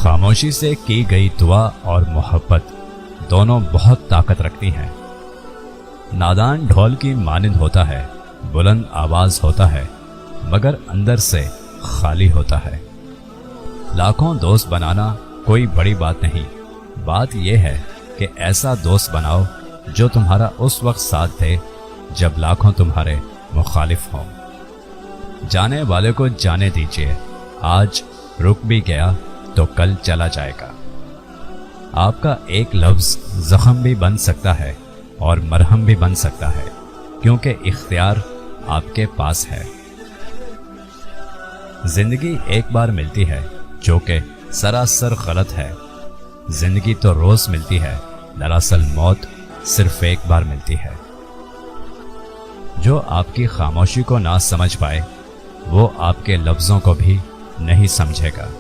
خاموشی سے کی گئی دعا اور محبت دونوں بہت طاقت رکھتی ہیں۔ نادان ڈھول کی مانند ہوتا ہے، بلند آواز ہوتا ہے، مگر اندر سے خالی ہوتا ہے۔ لاکھوں دوست بنانا کوئی بڑی بات نہیں، بات یہ ہے کہ ایسا دوست بناؤ جو تمہارا اس وقت ساتھ دے جب لاکھوں تمہارے مخالف ہوں۔ جانے والے کو جانے دیجیے، آج رک بھی گیا تو کل چلا جائے گا۔ آپ کا ایک لفظ زخم بھی بن سکتا ہے اور مرہم بھی بن سکتا ہے، کیونکہ اختیار آپ کے پاس ہے۔ زندگی ایک بار ملتی ہے جو کہ سراسر غلط ہے۔ زندگی تو روز ملتی ہے، دراصل موت صرف ایک بار ملتی ہے۔ جو آپ کی خاموشی کو نہ سمجھ پائے وہ آپ کے لفظوں کو بھی نہیں سمجھے گا۔